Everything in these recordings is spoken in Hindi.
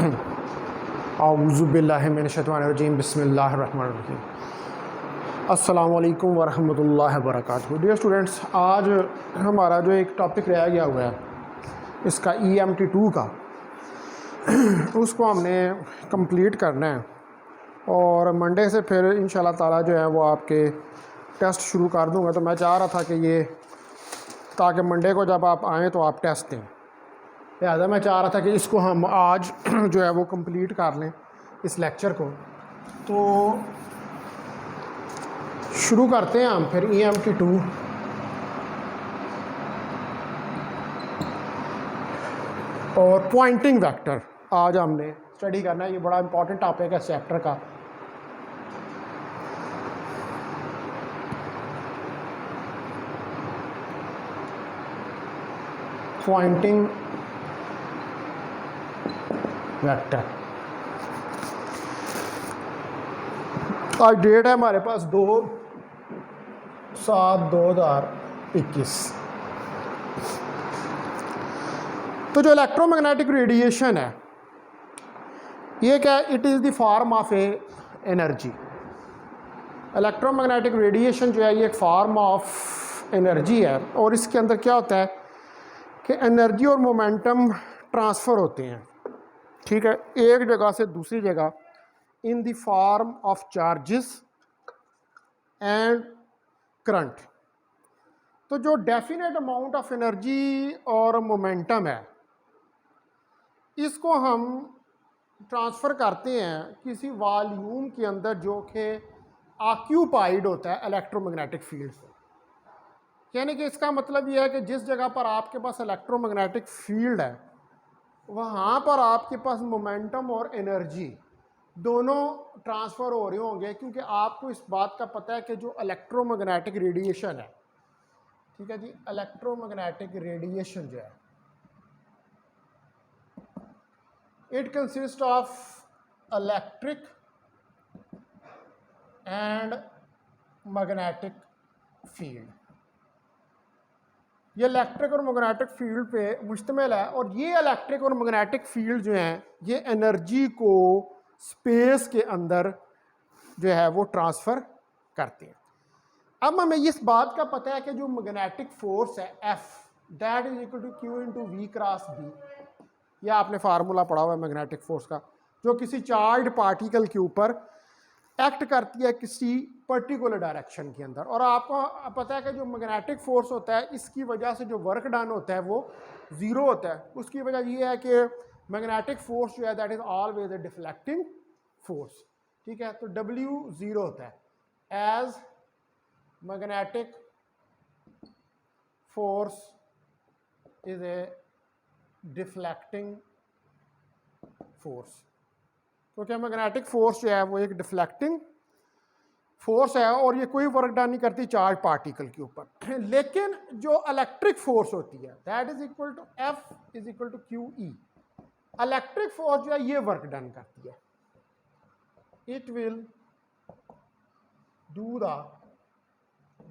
औज़ुबिल्लाहि मिनश्शैतानिर्रजीम बिस्मिल्लाहिर्रहमानिर्रहीम। अस्सलामु अलैकुम वरहमतुल्लाहि वबरकातुहू। डियर स्टूडेंट्स, आज हमारा जो एक टॉपिक रह गया हुआ है इसका EMT2 का उसको हमने कंप्लीट करना है और मंडे से फिर इंशाल्लाह ताला जो है वो आपके टेस्ट शुरू कर दूंगा। तो मैं चाह रहा था कि ये ताकि मंडे को जब आप आएँ तो आप टेस्ट दें, लिहाजा मैं चाह रहा था कि इसको हम आज जो है वो कंप्लीट कर लें इस लेक्चर को। तो शुरू करते हैं हम फिर EMT2। और पॉइंटिंग वेक्टर आज हमने स्टडी करना है। ये बड़ा इंपॉर्टेंट टॉपिक है चैप्टर का। Pointing vector. आज डेट है हमारे पास 2/7/2021। तो जो इलेक्ट्रोमैग्नेटिक रेडिएशन है ये क्या है? It is the form of A energy. Electromagnetic radiation जो है ये एक फॉर्म ऑफ एनर्जी है और इसके अंदर क्या होता है कि एनर्जी और मोमेंटम ट्रांसफ़र होते हैं, ठीक है, एक जगह से दूसरी जगह in the form of charges and current. तो जो डेफिनेट अमाउंट ऑफ एनर्जी और मोमेंटम है इसको हम ट्रांसफ़र करते हैं किसी वॉल्यूम के अंदर जो कि ऑक्यूपाइड होता है इलेक्ट्रोमैग्नेटिक फील्ड से। यानी कि इसका मतलब ये है कि जिस जगह पर आपके पास इलेक्ट्रोमैग्नेटिक फील्ड है वहाँ पर आपके पास मोमेंटम और एनर्जी दोनों ट्रांसफ़र हो रहे होंगे, क्योंकि आपको इस बात का पता है कि जो इलेक्ट्रोमैग्नेटिक रेडिएशन है, ठीक है जी, इलेक्ट्रोमैग्नेटिक रेडिएशन जो है it consist of electric and magnetic field. ये इलेक्ट्रिक और मैग्नेटिक फील्ड पे मुश्तमिल है और ये इलेक्ट्रिक और मैग्नेटिक फील्ड जो हैं ये एनर्जी को स्पेस के अंदर जो है वो ट्रांसफ़र करते हैं। अब हमें इस बात का पता है कि जो मैग्नेटिक फोर्स है F that is equal to Q into V cross B। यह आपने फार्मूला पढ़ा हुआ है मैग्नेटिक फोर्स का, जो किसी चार्ज पार्टिकल के ऊपर एक्ट करती है किसी पर्टिकुलर डायरेक्शन के अंदर। और आपको पता है कि जो मैग्नेटिक फोर्स होता है इसकी वजह से जो वर्क डन होता है वो ज़ीरो होता है। उसकी वजह ये है कि मैग्नेटिक फोर्स जो है that is always a deflecting force, ठीक है। तो W ज़ीरो होता है as magnetic force is a deflecting force. तो क्या मैग्नेटिक फोर्स जो है वो एक डिफ्लेक्टिंग फोर्स है और ये कोई वर्क डन नहीं करती चार्ज पार्टिकल के ऊपर। लेकिन जो इलेक्ट्रिक फोर्स होती है that is equal to F is equal to QE। Electric force जो है ये वर्क डन करती है, it will do the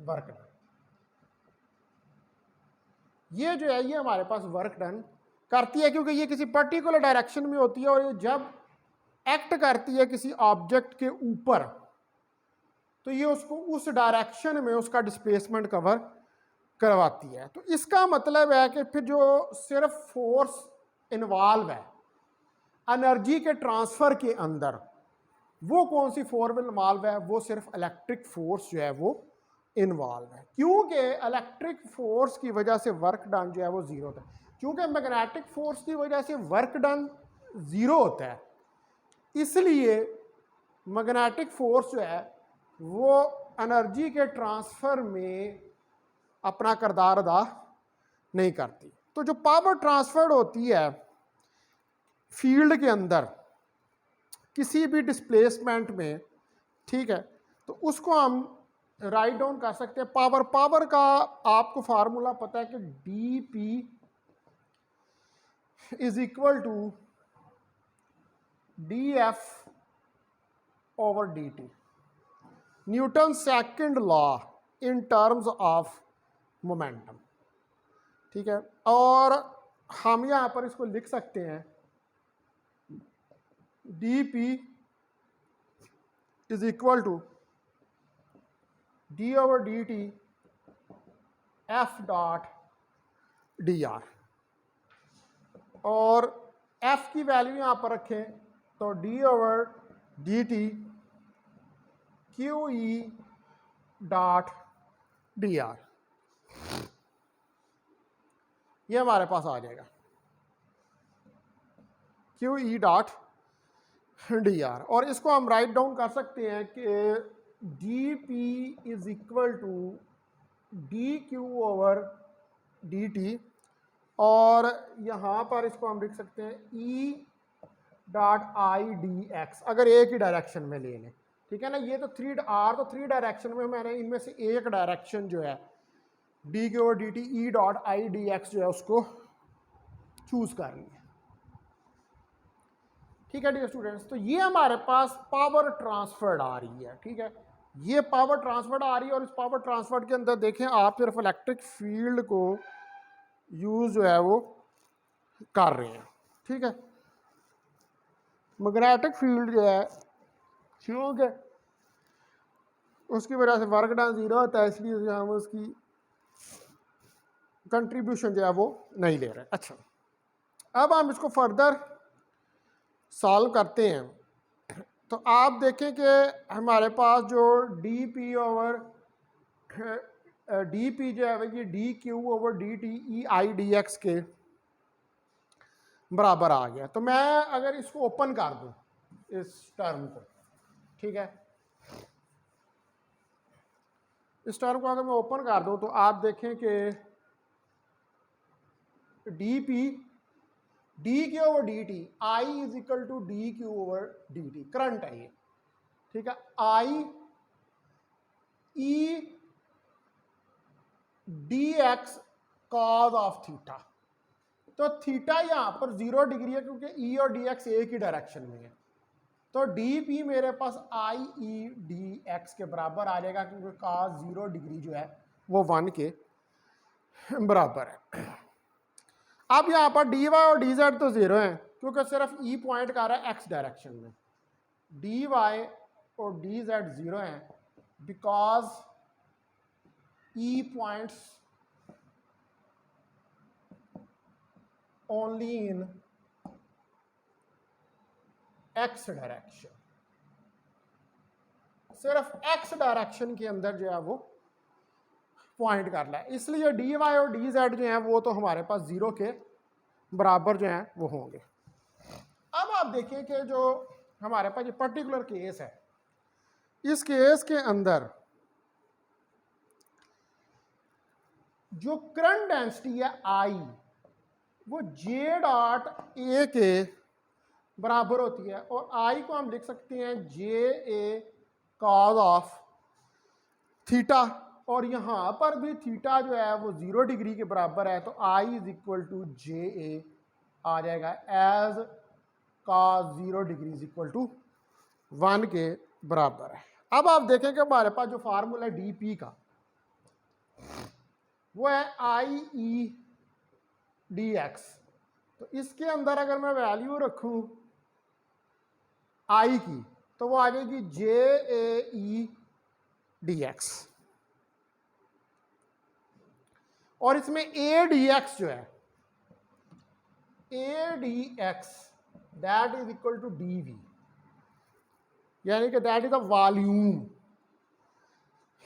work done. ये जो है ये हमारे पास वर्क डन करती है क्योंकि ये किसी पर्टिकुलर डायरेक्शन में होती है और ये जब एक्ट करती है किसी ऑब्जेक्ट के ऊपर तो ये उसको उस डायरेक्शन में उसका डिस्प्लेसमेंट कवर करवाती है। तो इसका मतलब है कि फिर जो सिर्फ फोर्स इन्वॉल्व है एनर्जी के ट्रांसफ़र के अंदर, वो कौन सी फोर्स इन्वॉल्व है? वो सिर्फ इलेक्ट्रिक फोर्स जो है वो इन्वॉल्व है, क्योंकि इलेक्ट्रिक फोर्स की वजह से वर्क डन जो है वो ज़ीरो होता है। क्योंकि मैग्नेटिक फोर्स की वजह से वर्क डन ज़ीरो होता है, इसलिए मैग्नेटिक फोर्स जो है वो एनर्जी के ट्रांसफ़र में अपना किरदार अदा नहीं करती। तो जो पावर ट्रांसफर्ड होती है फील्ड के अंदर किसी भी डिस्प्लेसमेंट में, ठीक है, तो उसको हम राइट डाउन कर सकते हैं। पावर का आपको फार्मूला पता है कि dP is equal to dF over dt, Newton second law in terms of momentum, ठीक है। और हम यहाँ पर इसको लिख सकते हैं D P is equal to D over D T F dot D R, और एफ की वैल्यू यहां पर रखें तो D over D T Q E dot D R, ये हमारे पास आ जाएगा Q E dot D R. और इसको हम राइट डाउन कर सकते हैं कि D P is equal to D Q over D T, और यहाँ पर इसको हम लिख सकते हैं E dot I D x, अगर एक ही डायरेक्शन में ले लें, ठीक है ना। ये तो थ्री डायरेक्शन में, मैंने इनमें से एक डायरेक्शन जो है D Q over D T E dot I D X जो है उसको चूज कर लिया, ठीक है डियर स्टूडेंट्स। तो ये हमारे पास पावर ट्रांसफर्ड आ रही है, ठीक है, ये पावर ट्रांसफर्ड आ रही है। और इस पावर ट्रांसफर्ड के अंदर देखें आप सिर्फ इलेक्ट्रिक फील्ड को यूज जो है वो कर रहे हैं, ठीक है। मैग्नेटिक फील्ड जो है क्योंकि उसकी वजह से वर्क डन जीरो होता है, इसलिए हम उसकी कंट्रीब्यूशन जो है वो नहीं ले रहे। अच्छा, अब हम इसको फर्दर सॉल्व करते हैं। तो आप देखें कि हमारे पास जो D P over D P जो है ये D Q over D T E I D x के बराबर आ गया। तो मैं अगर इसको ओपन कर दूं इस टर्म को, ठीक है, इस टर्म को अगर मैं ओपन कर दूं तो आप देखें कि D P D Q over D T I is equal to D Q over D T, current है ये, ठीक है। I E D X cos of theta, तो थीटा यहां पर 0 डिग्री है क्योंकि ई और डी एक्स एक ही डायरेक्शन में है। तो डी पी मेरे पास आई ई डी एक्स के बराबर आ जाएगा क्योंकि कॉस 0 डिग्री जो है वो 1 के बराबर है। अब यहाँ पर डी वाई और डी जेड तो 0 है क्योंकि सिर्फ ई पॉइंट कर रहा है एक्स डायरेक्शन में। डी वाई और डी जेड 0 है because E points only in x direction, सिर्फ एक्स डायरेक्शन के अंदर जो है वो पॉइंट कर रहा है, इसलिए डी वाई और डी जेड जो है वो तो हमारे पास 0 के बराबर जो है वो होंगे। अब आप देखिए कि जो हमारे पास ये पर्टिकुलर केस है, इस केस के अंदर जो करंट डेंसिटी है आई वो जे डॉट ए के बराबर होती है, और आई को हम लिख सकते हैं जे ए कॉज ऑफ थीटा, और यहां पर भी थीटा जो है वो 0 डिग्री के बराबर है। तो I is equal to J A आ जाएगा as cos 0 degree is equal to 1 के बराबर है। अब आप देखें कि हमारे पास जो फार्मूला है डी पी का वो है आई ई डी एक्स। तो इसके अंदर अगर मैं वैल्यू रखूं आई की तो वो आ जाएगी जे ए ई डी एक्स, और इसमें ए डी एक्स जो है A D X that is equal to D V, यानी कि दैट इज अ वॉल्यूम,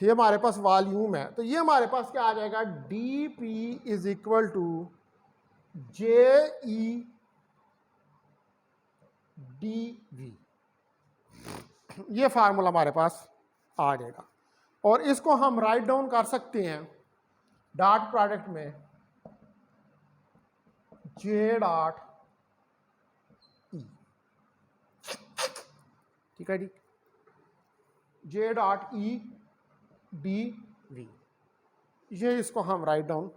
ये हमारे पास वॉल्यूम है। तो ये हमारे पास क्या आ जाएगा D P is equal to J E D V, ये फार्मूला हमारे पास आ जाएगा। और इसको हम राइट डाउन कर सकते हैं डॉट प्रोडक्ट में जे डॉट ई, ठीक है जी, J dot E D V, ये इसको हम राइट डाउन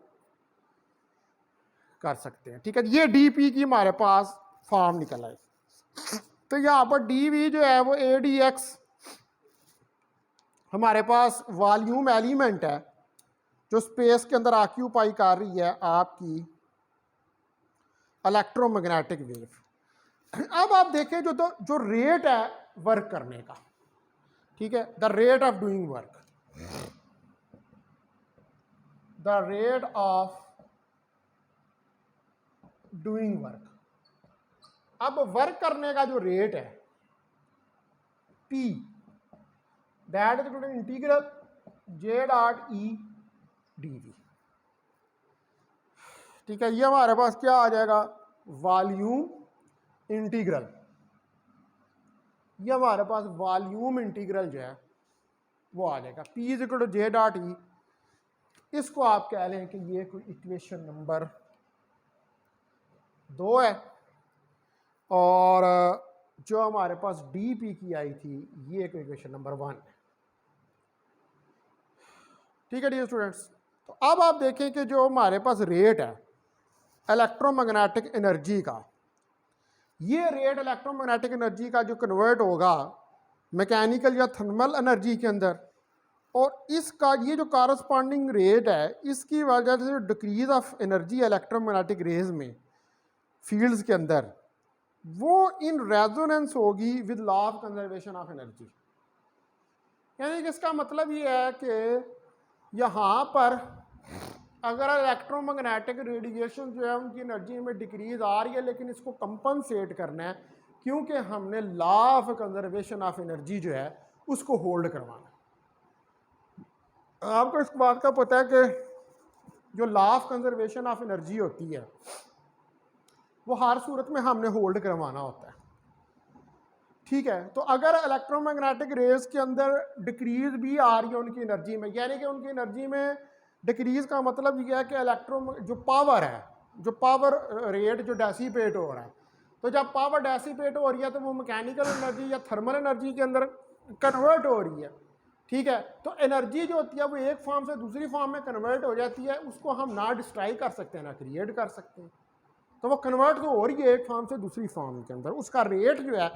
कर सकते हैं, ठीक है। ये डी पी की हमारे पास फॉर्म निकल आए। तो यहां पर डी वी जो है वो ए डी एक्स हमारे पास वॉल्यूम एलिमेंट है जो स्पेस के अंदर ऑक्यूपाई कर रही है आपकी इलेक्ट्रोमैग्नेटिक वेव। अब आप देखें जो रेट है वर्क करने का, ठीक है, the rate of doing work, the rate of doing work. अब वर्क करने का जो रेट है P, that is integral J dot E dV, ठीक है। ये हमारे पास क्या आ जाएगा, वॉल्यूम इंटीग्रल। ये हमारे पास वॉल्यूम इंटीग्रल जो है वो आ जाएगा P is equal to J dot E। इसको आप कह लें कि ये कोई इक्वेशन नंबर 2 है, और जो हमारे पास dP की आई थी ये कोई इक्वेशन नंबर 1 है, ठीक है डियर स्टूडेंट्स। तो अब आप देखें कि जो हमारे पास रेट है इलेक्ट्रोमैग्नेटिक एनर्जी का, ये रेट इलेक्ट्रोमैग्नेटिक एनर्जी का जो कन्वर्ट होगा मैकेनिकल या थर्मल एनर्जी के अंदर, और इसका ये जो कॉरस्पॉन्डिंग रेट है इसकी वजह से decrease of energy electromagnetic rays में फील्ड्स के अंदर, वो इन रेजोनेंस होगी with law of conservation of energy. यानी कि इसका मतलब ये है कि यहाँ पर अगर इलेक्ट्रोमैग्नेटिक रेडिएशन जो है उनकी एनर्जी में डिक्रीज आ रही है, लेकिन इसको कंपनसेट करना है क्योंकि हमने law of conservation of energy जो है उसको होल्ड करवाना है। आपको इस बात का पता है कि जो law of conservation of energy होती है वो हर सूरत में हमने होल्ड करवाना होता है, ठीक है। तो अगर इलेक्ट्रोमैग्नेटिक रेज के अंदर डिक्रीज भी आ रही है उनकी एनर्जी में, यानी कि उनकी एनर्जी में डिक्रीज का मतलब ये है कि जो पावर है, जो पावर रेट जो डेसीपेट हो रहा है, तो जब पावर डेसीपेट हो रही है तो वो मैकेनिकल एनर्जी या थर्मल एनर्जी के अंदर कन्वर्ट हो रही है, ठीक है। तो एनर्जी जो होती है वो एक फॉर्म से दूसरी फॉर्म में कन्वर्ट हो जाती है, उसको हम ना डिस्ट्रॉय कर सकते हैं ना क्रिएट कर सकते हैं, तो वो कन्वर्ट तो हो रही है एक फॉर्म से दूसरी फॉर्म के अंदर, उसका रेट जो है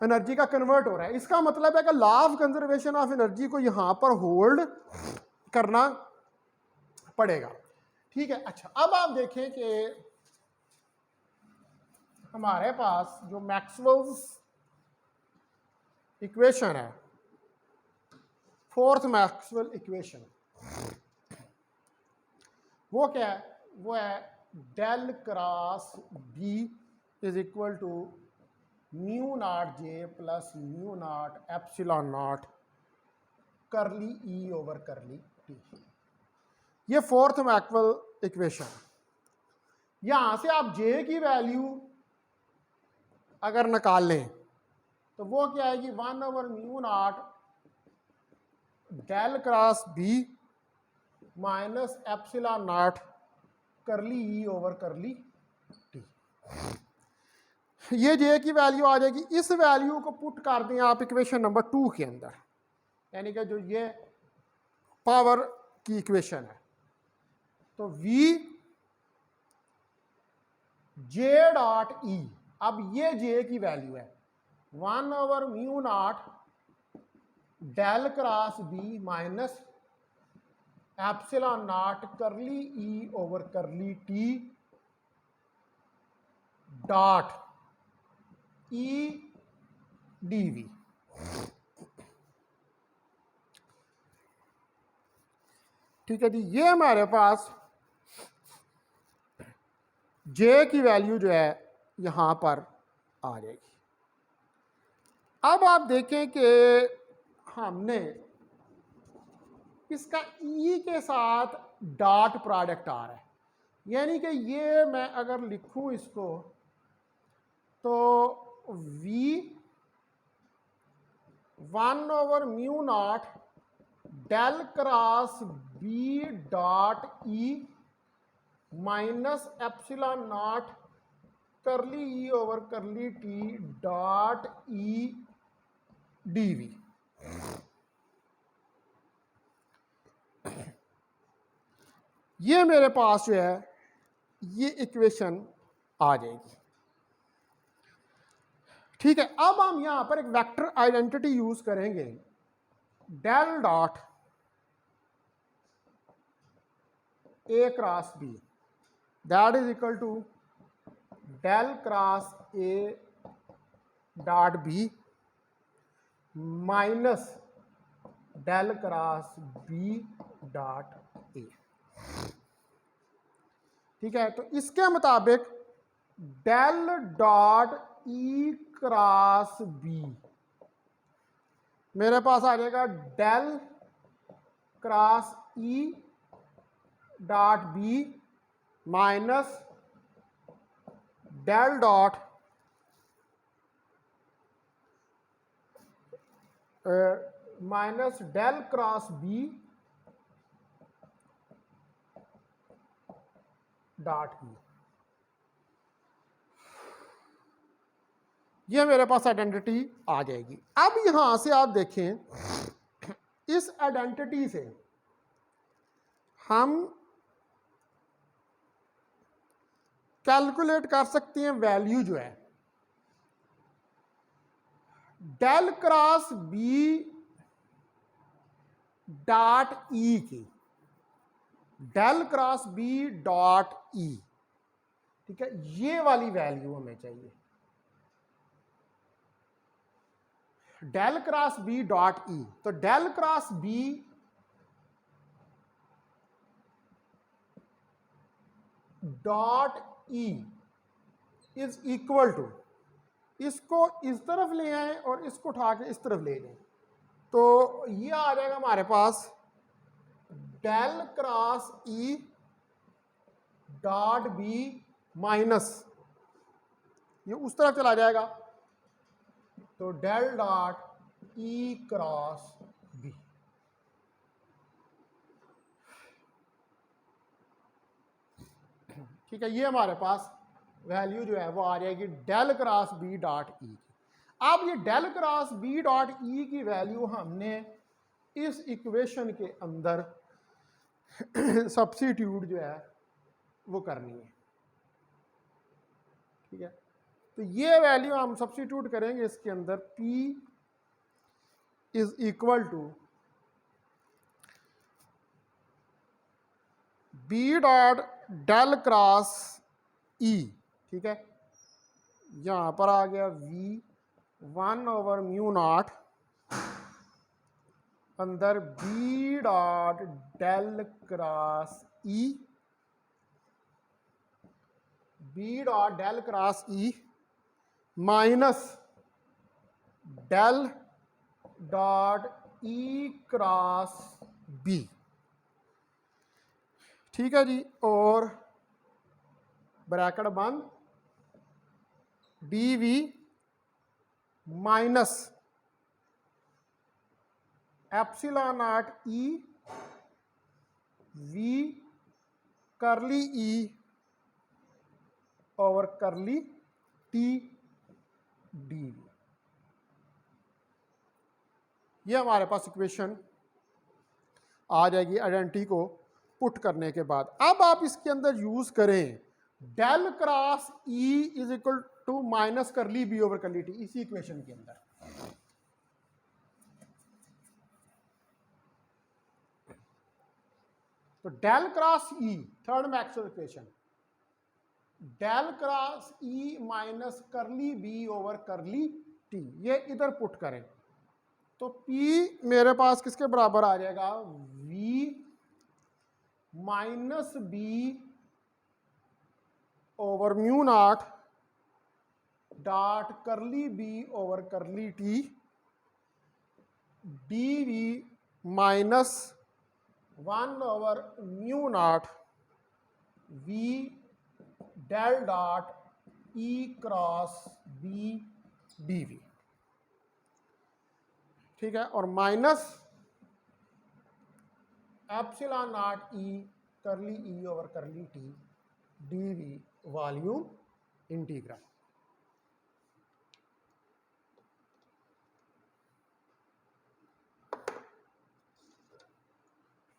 एनर्जी का कन्वर्ट हो रहा है। इसका मतलब है कि law of conservation of energy को यहां पर होल्ड करना पड़ेगा, ठीक है। अच्छा, अब आप देखें कि हमारे पास जो मैक्सवेल्स इक्वेशन है, फोर्थ मैक्सवेल इक्वेशन, वो क्या है, वो है del cross B is equal to mu naught J plus mu naught epsilon naught curly E over curly T. ये फोर्थ मैक्सवेल इक्वेशन। यहां से आप जे की वैल्यू अगर निकाल लें तो वो क्या आएगी, 1 over mu naught del cross B minus epsilon naught curly E over curly T. ये जे की वैल्यू आ जाएगी। इस वैल्यू को पुट कर दें आप इक्वेशन नंबर 2 के अंदर, यानी कि जो ये पावर की इक्वेशन है, तो V जे डॉट ई, अब ये जे की वैल्यू है 1 over mu naught del cross B minus epsilon naught curly E over curly T dot E D V. ठीक है जी, ये हमारे पास जे की वैल्यू जो है यहां पर आ जाएगी। अब आप देखें कि हमने इसका ई के साथ डॉट प्रोडक्ट आ रहा है, यानी कि ये मैं अगर लिखूं इसको तो V 1 over mu naught del cross B dot E minus epsilon naught curly E over curly T dot E D V. ये मेरे पास जो है ये इक्वेशन आ जाएगी। ठीक है, अब हम यहां पर एक वेक्टर आइडेंटिटी यूज करेंगे, del dot A cross B that is equal to del cross A dot B minus del cross B dot A. ठीक है, तो इसके मुताबिक del dot E cross B मेरे पास आ जाएगा del cross E dot B minus del dot minus del cross B dot E. ये मेरे पास आइडेंटिटी आ जाएगी। अब यहां से आप देखें, इस आइडेंटिटी से हम कैलकुलेट कर सकते हैं वैल्यू जो है del cross B dot E की, del cross B dot E. ठीक है, ये वाली वैल्यू हमें चाहिए, del cross B dot E. तो del cross B dot E is equal to, इसको इस तरफ ले आए और इसको उठा के इस तरफ ले जाएं, तो ये आ जाएगा हमारे पास del cross E dot B minus, ये उस तरफ चला जाएगा, तो del dot E cross B. ठीक है, ये हमारे पास वैल्यू जो है वो आ जाएगी del cross B dot E की। अब ये del cross B dot E की वैल्यू हमने इस इक्वेशन के अंदर सब्स्टिट्यूट जो है वो करनी है। ठीक है, तो ये वैल्यू हम सब्स्टिट्यूट करेंगे इसके अंदर, P is equal to B dot del cross E. ठीक है, यहां पर आ गया V1/μ0 अंदर B dot del cross E, B dot del cross E minus del dot E cross B. ठीक है जी, और ब्रैकेट बंद, D V minus epsilon naught E V curly E over curly T D V. ये हमारे पास इक्वेशन आ जाएगी आइडेंटिटी को पुट करने के बाद। अब आप इसके अंदर यूज करें del cross E is equal to minus curly B over curly T इसी इक्वेशन के अंदर। तो del cross E, third Maxwell equation, del cross E minus curly B over curly T, ये इधर पुट करें तो P मेरे पास किसके बराबर आ जाएगा, V minus B over μ0 dot curly B over curly T D V minus 1/μ0 V del dot E cross B D V. ठीक है, और minus epsilon naught E curly E over curly T D V volume integral.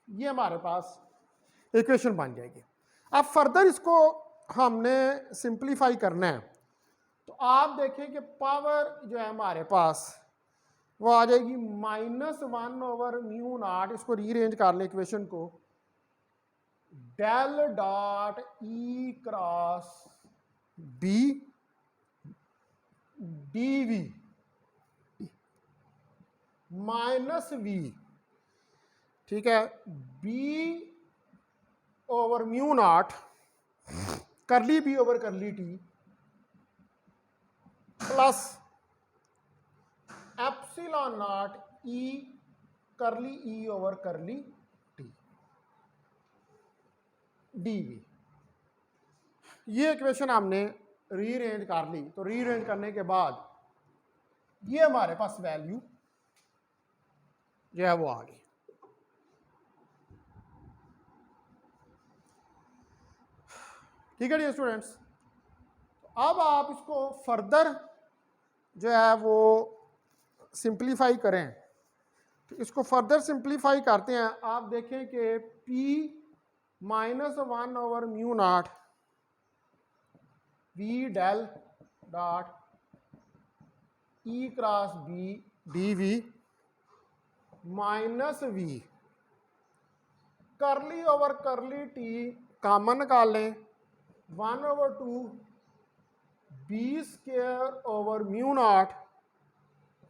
ये हमारे पास इक्वेशन बन जाएगी। अब फर्दर इसको हमने सिंप्लीफाई करना है, तो आप देखें कि पावर जो है हमारे पास वो आ जाएगी -1/μ0, इसको रीअरेंज कर ले इक्वेशन को, del dot E cross B D V minus V, ठीक है, B over mu naught curly B over curly T plus epsilon naught E curly E over curly T D V. ये इक्वेशन हमने रीअरेंज कर ली, तो रीअरेंज करने के बाद ये हमारे पास वैल्यू जो है वो आ गई। ठीक है जी स्टूडेंट्स, अब आप इसको फर्दर जो है वो सिंप्लीफाई करें, तो इसको फर्दर सिंप्लीफाई करते हैं। आप देखें कि P minus 1 over mu naught V del dot E cross B D V minus V curly over curly T common निकाल लें, 1 over 2 B square over mu naught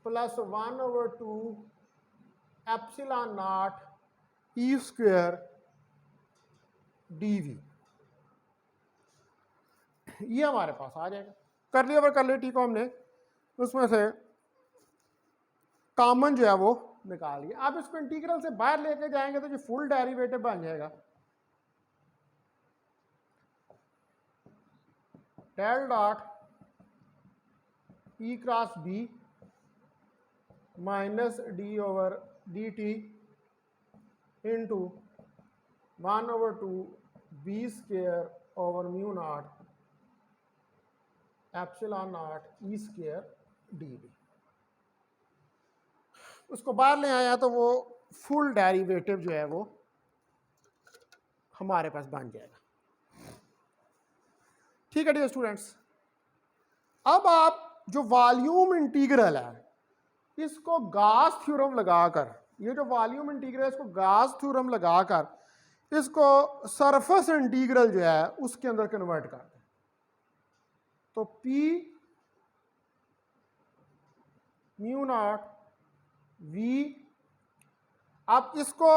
plus 1 over 2 epsilon naught E square D V, ये हमारे पास आ जाएगा। करली ओवर करली टी को हमने उसमें से कॉमन जो है वो निकाल लिया। अब इसको इंटीग्रल से बाहर लेके जाएंगे तो जो फुल डेरिवेटिव बन जाएगा, del dot E cross B minus D over D T into 1 over 2 B square over mu naught epsilon naught E square D V. उसको बाहर ले आया तो वो फुल डेरिवेटिव जो है वो हमारे पास बन जाएगा। ठीक है डियर स्टूडेंट्स, अब आप जो वॉल्यूम इंटीग्रल है इसको गॉस थ्योरम लगाकर, ये जो वॉल्यूम इंटीग्रल है इसको गॉस थ्योरम लगाकर इसको सरफेस इंटीग्रल जो है उसके अंदर कन्वर्ट कर दें। तो P म्यू नॉट V, आप इसको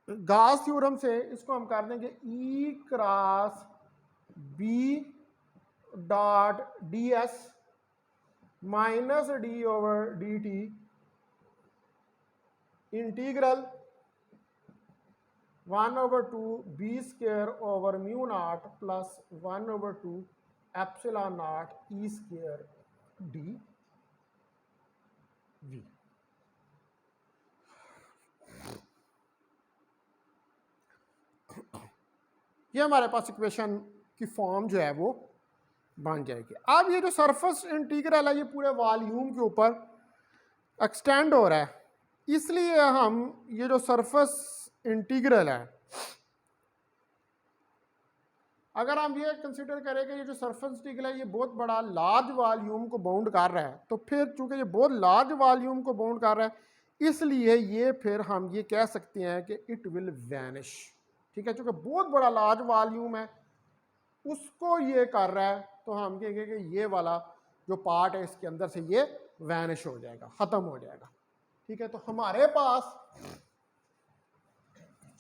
गॉस थ्योरम से इसको हम कर देंगे E cross B dot D S minus D over D T integral 1 over 2 B square over mu naught plus 1 over 2 epsilon naught E square D V. ये हमारे पास इक्वेशन की फॉर्म जो है वो बन जाएगी। अब ये जो सरफेस इंटीग्रल है ये पूरे वॉल्यूम के ऊपर एक्सटेंड हो रहा है, इसलिए हम ये जो सरफेस इंटीग्रल है, अगर हम ये कंसीडर करें कि ये जो सरफेस इंटीग्रल है ये बहुत बड़ा लार्ज वॉल्यूम को बाउंड कर रहा है, तो फिर चूंकि ये बहुत लार्ज वॉल्यूम को बाउंड कर रहा है इसलिए ये फिर हम ये कह सकते हैं कि इट विल वैनिश। ठीक है, चूंकि बहुत बड़ा लार्ज वॉल्यूम है उसको ये कर रहा है, तो हम कहेंगे कि ये वाला जो पार्ट है इसके अंदर से ये वैनिश हो जाएगा, ख़त्म हो जाएगा। ठीक है, तो हमारे पास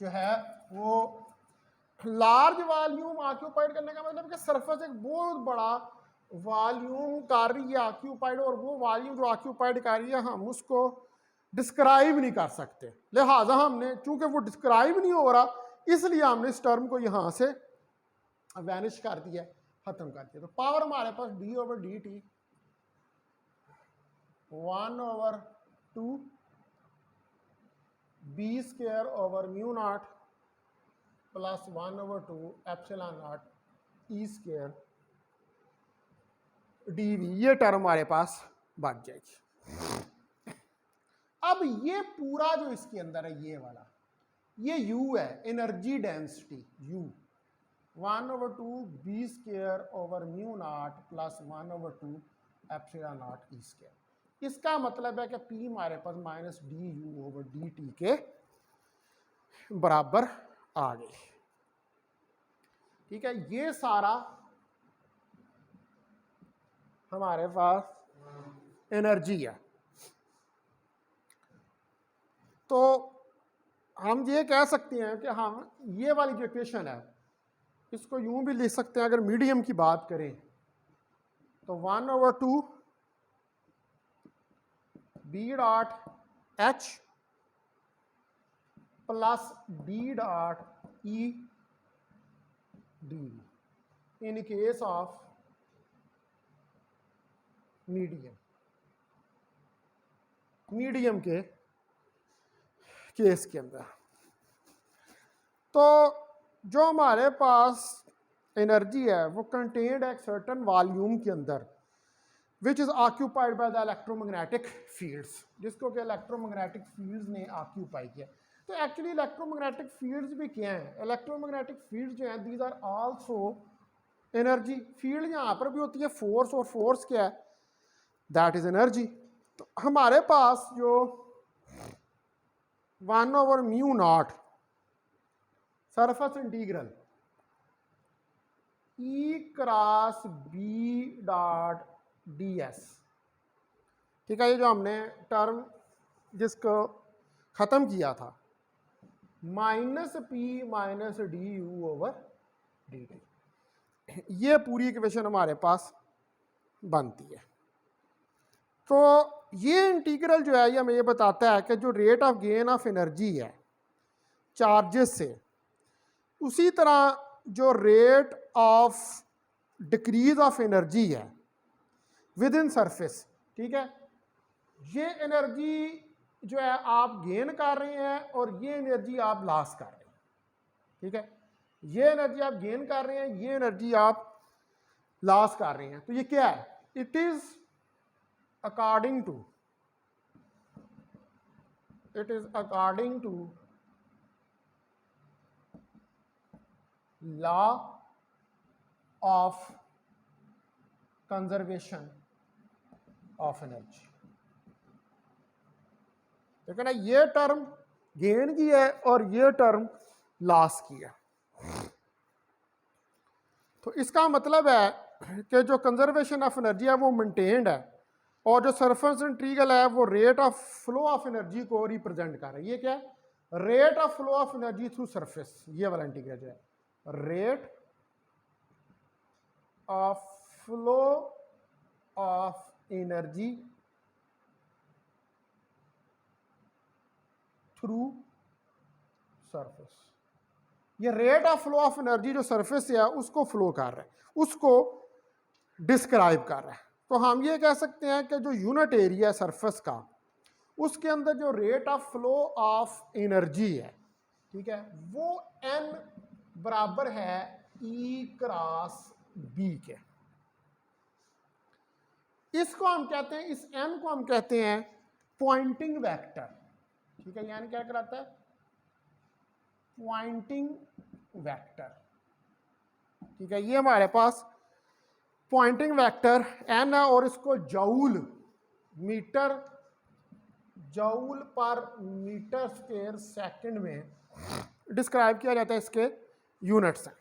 जो है वो लार्ज वॉल्यूम ऑक्यूपाइड करने का मतलब कि सरफेस एक बहुत बड़ा वॉल्यूम कर रही है ऑक्यूपाइड, और वो वॉल्यूम जो ऑक्यूपाइड कर रही है हम उसको डिस्क्राइब नहीं कर सकते, लिहाजा हमने चूंकि वो डिस्क्राइब नहीं हो रहा इसलिए हमने इस टर्म को यहां से वैनिश कर दिया, खत्म कर दिया। तो पावर हमारे पास D over D T 1 over 2 B square over mu naught plus 1 over 2 epsilon naught E square D V, ये टर्म हमारे पास बच जाएगी। अब ये पूरा जो इसके अंदर है ये वाला, ये U है, energy density U 1 over 2 B square over mu naught plus 1 over 2 epsilon naught E square. इसका मतलब है कि P हमारे पास minus D U over D T के बराबर आ गई। ठीक है, ये सारा हमारे पास एनर्जी है। तो हम ये कह सकते हैं कि हम ये वाली जो इक्वेशन है इसको यूं भी लिख सकते हैं, अगर मीडियम की बात करें तो 1/2 B dot H plus D dot E D in case of medium के केस के अंदर। तो जो हमारे पास एनर्जी है वो कंटेन्ड है एक सर्टन वॉल्यूम के अंदर which is occupied by the electromagnetic fields, जिसको कि इलेक्ट्रोमैग्नेटिक फील्ड्स ने ऑक्यूपाई किया। तो एक्चुअली इलेक्ट्रोमैग्नेटिक फील्ड्स भी क्या हैं? इलेक्ट्रोमैग्नेटिक फील्ड्स जो हैं these are also energy. Field यहाँ पर भी होती है फोर्स, और फोर्स क्या है? That is energy. तो हमारे पास जो 1/μ0 surface integral E cross B dot ds, ठीक है, ये जो हमने टर्म जिसको ख़त्म किया था -P - du/dt, ये पूरी इक्वेशन हमारे पास बनती है। तो ये इंटीग्रल जो है ये हमें ये बताता है कि जो rate of gain of energy है चार्जेस से, उसी तरह जो rate of decrease of energy है विद इन सरफेस, ठीक है, ये एनर्जी जो है आप गेन कर रहे हैं और ये एनर्जी आप लॉस कर रहे हैं, ठीक है, ये एनर्जी आप गेन कर रहे हैं, ये एनर्जी आप लॉस कर रहे हैं। तो ये क्या है? It is according to law of conservation of energy. देखो ना, ये टर्म गेन की है और ये टर्म लॉस की है। तो इसका मतलब है कि जो कंजर्वेशन ऑफ एनर्जी है वो मेंटेन्ड है, और जो सरफेस इंटीग्रल है वो rate of flow of energy को रिप्रेजेंट कर रहा है। ये क्या है? Rate of flow of energy through surface, ये वाला इंटीग्रल जो है rate of flow of energy through surface. ये rate of flow of energy जो सरफेस से है उसको फ्लो कर रहा है, उसको डिस्क्राइब कर रहा है। तो हम ये कह सकते हैं कि जो यूनिट एरिया है सरफेस का, उसके अंदर जो rate of flow of energy है, ठीक है, वो n बराबर है E क्रॉस B के। इसको हम कहते हैं, इस n को हम कहते हैं पॉइंटिंग वेक्टर, ठीक है। यानी क्या कहलाता है? पॉइंटिंग वेक्टर, ठीक है। ये हमारे पास पॉइंटिंग वेक्टर n है और इसको जूल पर मीटर स्क्वायर सेकंड में डिस्क्राइब किया जाता है, इसके यूनिट्स हैं।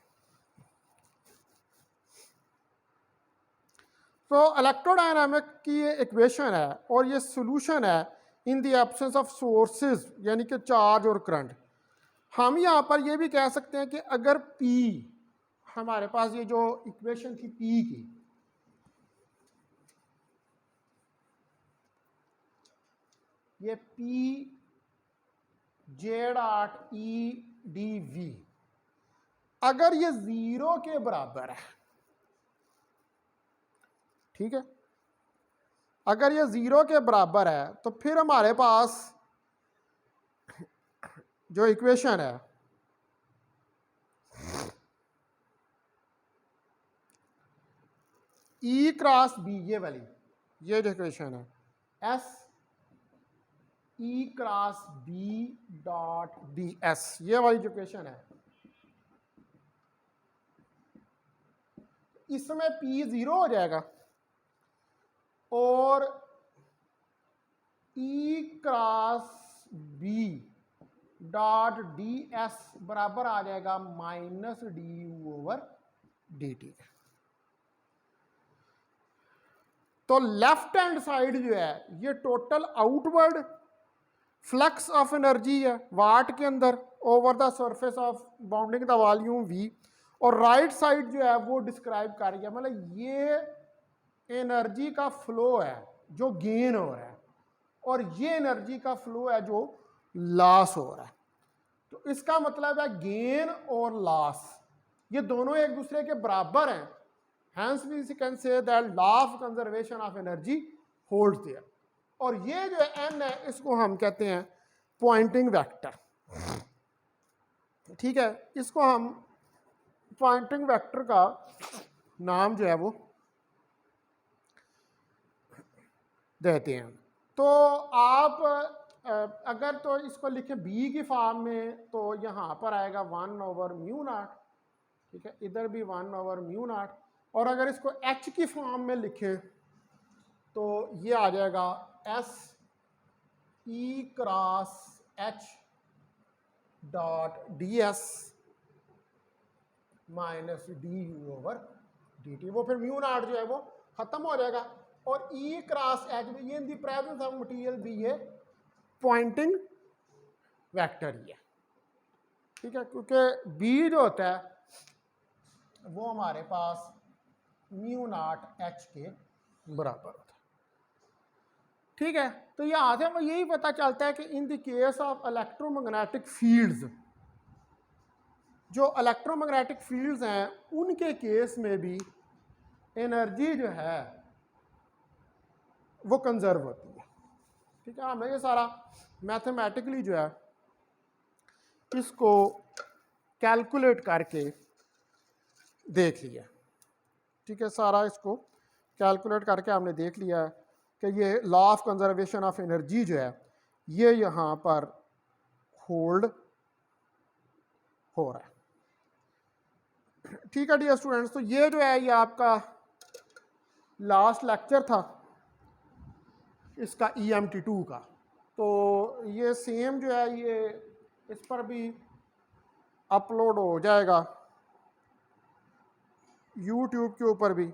तो इलेक्ट्रोडायनामिक की ये इक्वेशन है और ये सॉल्यूशन है in the absence of sources, यानी कि चार्ज और करंट। हम यहाँ पर ये भी कह सकते हैं कि अगर P, हमारे पास ये जो इक्वेशन थी P की, ये P J dot E D V, अगर ये 0 के बराबर है, ठीक है, अगर ये 0 के बराबर है तो फिर हमारे पास जो इक्वेशन है E क्रॉस B, ये वाली, ये जो इक्वेशन है S E cross B dot D S, ये वाली जो इक्वेशन है, इसमें P 0 हो जाएगा और E cross B dot D S बराबर आ जाएगा -du/dt। तो लेफ्ट हैंड साइड जो है ये total outward flux of energy है वाट के अंदर over the surface of bounding the volume we, और राइट साइड जो है वो डिस्क्राइब कर रही है, मतलब ये एनर्जी का फ्लो है जो गेन हो रहा है और ये एनर्जी का फ्लो है जो लॉस हो रहा है। तो इसका मतलब है गेन और लॉस ये दोनों एक दूसरे के बराबर हैं, hence we can say that law of conservation of energy holds there। और ये जो n है इसको हम कहते हैं पॉइंटिंग वेक्टर, ठीक है। इसको हम पॉइंटिंग वेक्टर का नाम जो है वो देते हैं। तो आप अगर तो इसको लिखें b की फॉर्म में तो यहाँ पर आएगा 1/μ0, ठीक है, इधर भी 1/μ0, और अगर इसको h की फॉर्म में लिखें तो ये आ जाएगा s e cross h dot D S minus D U over D T. वो फिर μ0 जो है वो खत्म हो जाएगा, और e क्रॉस h ये in the presence of material भी ये पॉइंटिंग वेक्टर ही है, ठीक है, क्योंकि b जो होता है वो हमारे पास μ0h के बराबर होता है, ठीक है। तो यहाँ से हमें यही पता चलता है कि in the case of electromagnetic fields, जो इलेक्ट्रोमैग्नेटिक फील्ड्स हैं उनके केस में भी एनर्जी जो है वो कंजर्व होती है, ठीक है। हमने ये सारा मैथमेटिकली जो है इसको कैलकुलेट करके देख लिया, ठीक है, सारा इसको कैलकुलेट करके हमने देख लिया है कि ये law of conservation of energy जो है ये यहाँ पर होल्ड हो रहा है, ठीक है डियर स्टूडेंट्स। तो ये जो है ये आपका लास्ट लेक्चर था इसका EMT2 का। तो ये सेम जो है ये इस पर भी अपलोड हो जाएगा YouTube के ऊपर भी,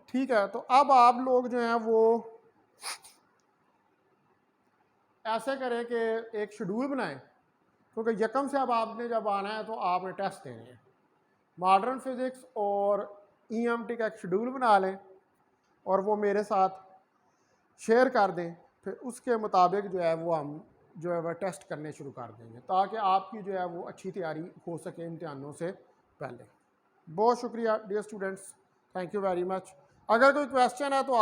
ठीक है। तो अब आप लोग जो हैं वो ऐसे करें कि एक शेड्यूल बनाएं, क्योंकि यकम से अब आपने जब आना है तो आपने टेस्ट देने हैं, मॉडर्न फिज़िक्स और EMT का एक शेड्यूल बना लें और वो मेरे साथ शेयर कर दें, फिर उसके मुताबिक जो है वो हम जो है वह टेस्ट करने शुरू कर देंगे ताकि आपकी जो है वो अच्छी तैयारी हो सके इम्तिहानों से पहले। बहुत शुक्रिया dear students, thank you very much. अगर कोई क्वेश्चन है तो